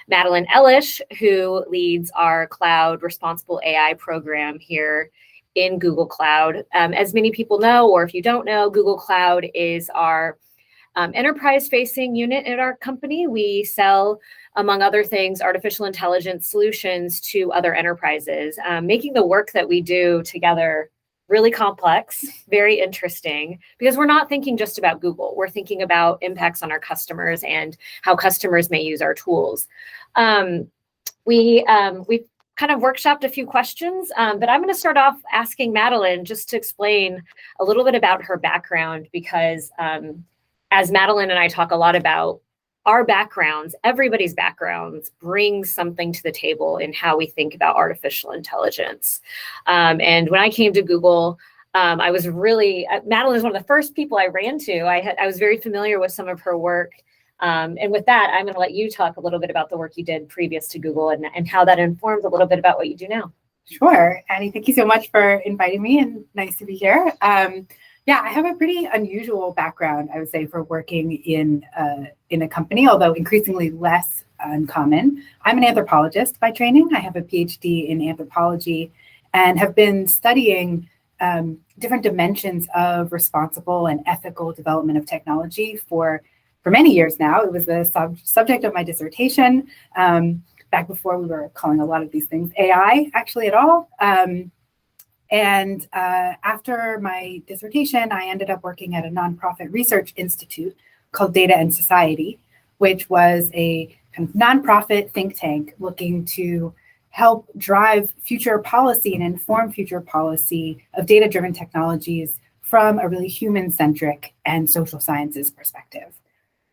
Madeline Ellish, who leads our Cloud Responsible AI program here in Google Cloud. As many people know, or if you don't know, Google Cloud is our enterprise-facing unit at our company. We sell, among other things, artificial intelligence solutions to other enterprises, making the work that we do together really complex, very interesting, because we're not thinking just about Google. We're thinking about impacts on our customers and how customers may use our tools. We've kind of workshopped a few questions, but I'm going to start off asking Madeline just to explain a little bit about her background, because as Madeline and I talk a lot about, our backgrounds, everybody's backgrounds, brings something to the table in how we think about artificial intelligence. And when I came to Google, I was really, Madeline is one of the first people I ran to. I was very familiar with some of her work. And with that, I'm going to let you talk a little bit about the work you did previous to Google and how that informs a little bit about what you do now. Sure. Annie, thank you so much for inviting me, and nice to be here. Yeah, I have a pretty unusual background, I would say, for working in a company, although increasingly less uncommon. I'm an anthropologist by training. I have a PhD in anthropology and have been studying different dimensions of responsible and ethical development of technology for many years now. It was the subject of my dissertation back before we were calling a lot of these things AI, actually, at all. And after my dissertation, I ended up working at a nonprofit research institute called Data and Society, which was a kind of nonprofit think tank looking to help drive future policy and inform future policy of data-driven technologies from a really human-centric and social sciences perspective.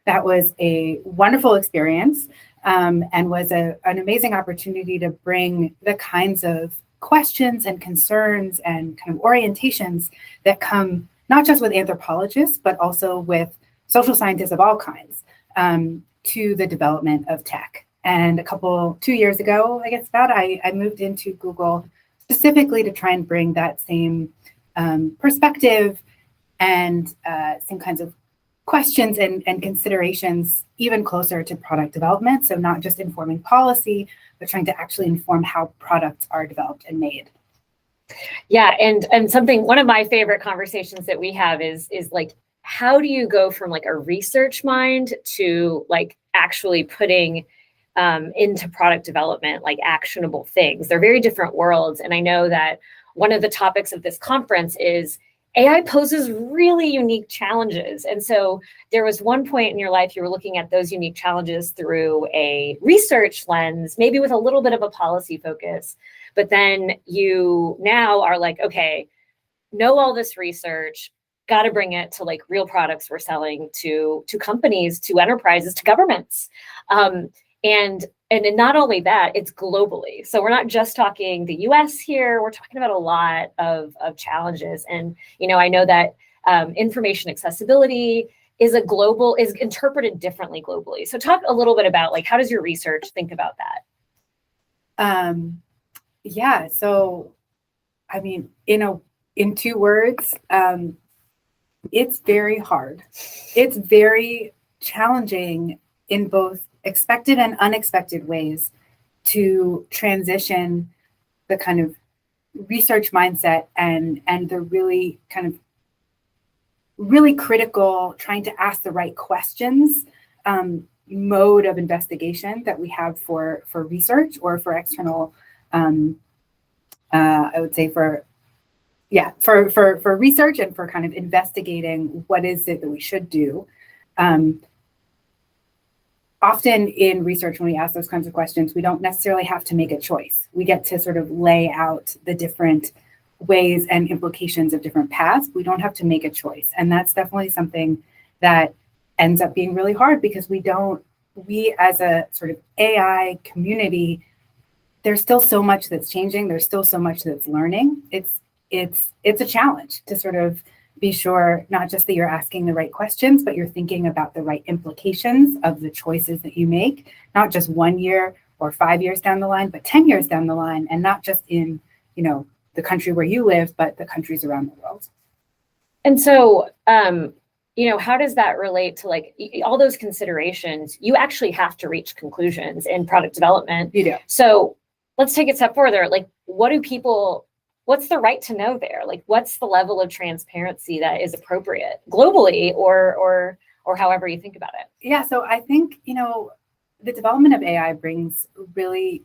That was a wonderful experience and was an amazing opportunity to bring the kinds of questions and concerns and kind of orientations that come not just with anthropologists, but also with social scientists of all kinds to the development of tech. And 2 years ago, I guess I moved into Google specifically to try and bring that same perspective and same kinds of questions and considerations even closer to product development. So not just informing policy, but trying to actually inform how products are developed and made. Yeah, and one of my favorite conversations that we have is like, how do you go from like a research mind to like actually putting into product development, like actionable things? They're very different worlds. And I know that one of the topics of this conference is AI poses really unique challenges. And so there was one point in your life you were looking at those unique challenges through a research lens, maybe with a little bit of a policy focus. But then you now are like, okay, know all this research, got to bring it to like real products we're selling to companies, to enterprises, to governments. And not only that, it's globally. So we're not just talking the US here, we're talking about a lot of challenges. And, I know that information accessibility is interpreted differently globally. So talk a little bit about like, how does your research think about that? Yeah, so, I mean, in 2 words, it's very hard. It's very challenging in both expected and unexpected ways to transition the kind of research mindset and the really kind of really critical trying to ask the right questions mode of investigation that we have for research or for external I would say for research and for kind of investigating what is it that we should do. Often in research, when we ask those kinds of questions, we don't necessarily have to make a choice. We get to sort of lay out the different ways and implications of different paths. We don't have to make a choice. And that's definitely something that ends up being really hard because we as a sort of AI community, there's still so much that's changing. There's still so much that's learning. It's a challenge to sort of be sure not just that you're asking the right questions, but you're thinking about the right implications of the choices that you make, not just 1 year or 5 years down the line, but 10 years down the line, and not just in, the country where you live, but the countries around the world. And so how does that relate to like all those considerations? You actually have to reach conclusions in product development. You do. So let's take it a step further. Like, what's the right to know there? Like, what's the level of transparency that is appropriate globally or however you think about it? Yeah. So I think, the development of AI brings really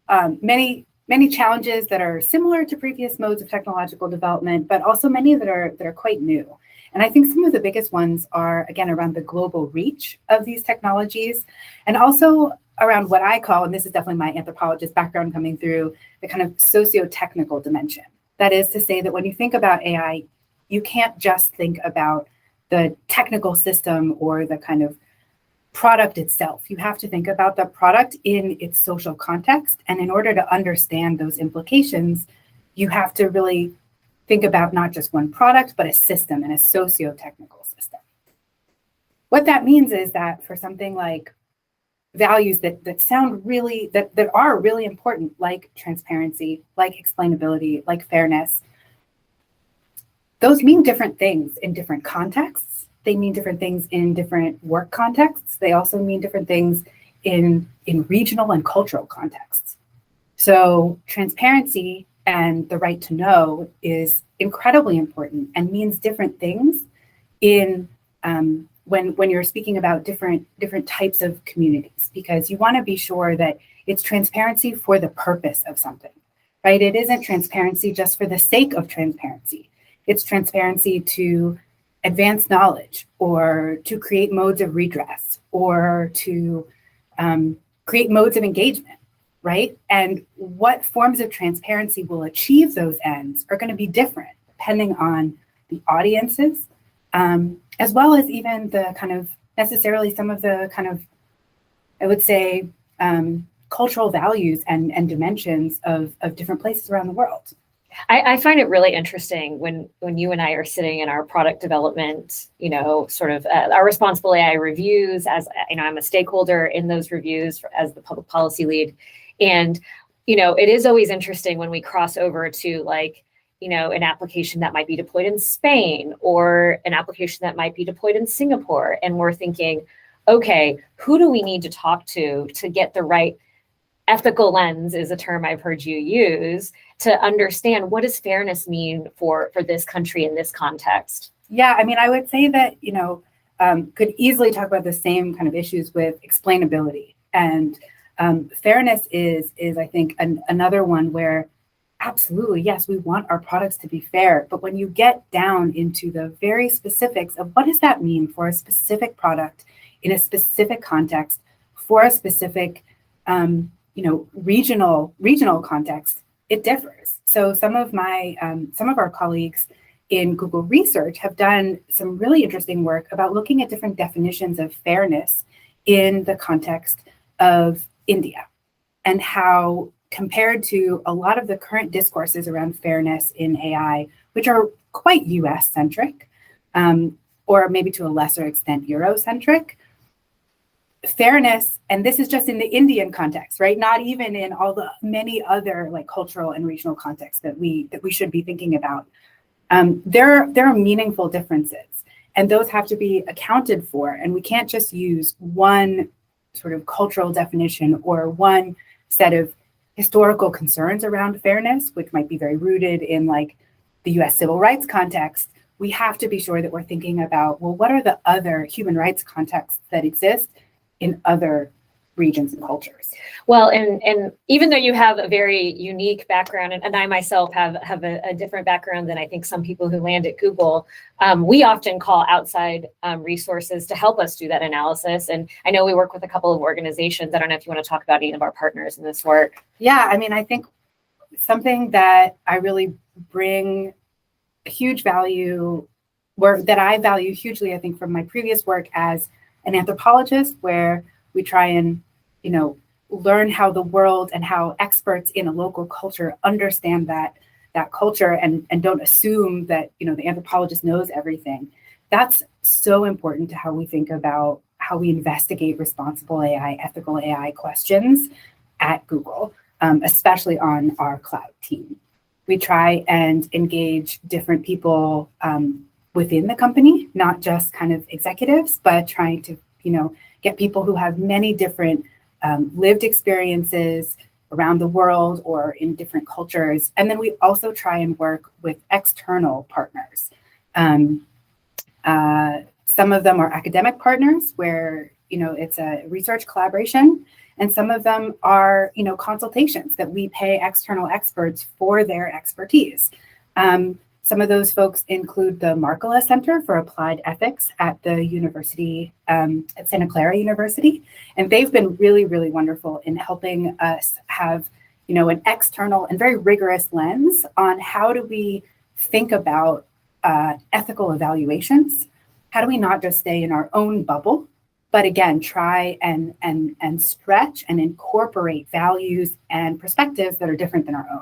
many challenges that are similar to previous modes of technological development, but also many that are quite new. And I think some of the biggest ones are, again, around the global reach of these technologies, and also around what I call, and this is definitely my anthropologist background coming through, the kind of socio-technical dimension. That is to say that when you think about AI, you can't just think about the technical system or the kind of product itself. You have to think about the product in its social context. And in order to understand those implications, you have to really think about not just one product, but a system and a socio-technical system. What that means is that for something like values that sound really, that are really important, like transparency, like explainability, like fairness, those mean different things in different contexts. They mean different things in different work contexts. They also mean different things in regional and cultural contexts. So transparency and the right to know is incredibly important and means different things in when you're speaking about different types of communities, because you want to be sure that it's transparency for the purpose of something, right? It isn't transparency just for the sake of transparency. It's transparency to advance knowledge, or to create modes of redress, or to create modes of engagement, right? And what forms of transparency will achieve those ends are going to be different depending on the audiences, as well as even the kind of necessarily some of the kind of, I would say, cultural values and dimensions of different places around the world. I find it really interesting when you and I are sitting in our product development, sort of our responsible AI reviews, as I'm a stakeholder in those reviews as the public policy lead. And, it is always interesting when we cross over to like, an application that might be deployed in Spain or an application that might be deployed in Singapore. And we're thinking, okay, who do we need to talk to get the right ethical lens, is a term I've heard you use, to understand what does fairness mean for this country in this context? Yeah, I mean, I would say that, could easily talk about the same kind of issues with explainability. And fairness is I think, another one where absolutely, yes, we want our products to be fair. But when you get down into the very specifics of what does that mean for a specific product in a specific context for a specific regional context, it differs. So some of our colleagues in Google Research have done some really interesting work about looking at different definitions of fairness in the context of India, and how, compared to a lot of the current discourses around fairness in AI, which are quite US centric, or maybe to a lesser extent Eurocentric, fairness, and this is just in the Indian context, right? Not even in all the many other like cultural and regional contexts that we should be thinking about. There are meaningful differences, and those have to be accounted for. And we can't just use one sort of cultural definition or one set of historical concerns around fairness, which might be very rooted in like the US civil rights context. We have to be sure that we're thinking about, well, what are the other human rights contexts that exist in other regions and cultures? Well, and even though you have a very unique background, and I myself have a different background than I think some people who land at Google, we often call outside resources to help us do that analysis. And I know we work with a couple of organizations. I don't know if you want to talk about any of our partners in this work. Yeah, I mean, I think something that I really bring huge value, or that I value hugely, I think, from my previous work as an anthropologist, where we try and, learn how the world and how experts in a local culture understand that culture, and don't assume that, the anthropologist knows everything. That's so important to how we think about how we investigate responsible AI, ethical AI questions at Google, especially on our cloud team. We try and engage different people within the company, not just kind of executives, but trying to, get people who have many different lived experiences around the world or in different cultures. And then we also try and work with external partners. Some of them are academic partners where, it's a research collaboration, and some of them are, consultations that we pay external experts for their expertise. Some of those folks include the Markkula Center for Applied Ethics at the university, at Santa Clara University. And they've been really, really wonderful in helping us have, an external and very rigorous lens on how do we think about ethical evaluations. How do we not just stay in our own bubble, but again, try and stretch and incorporate values and perspectives that are different than our own?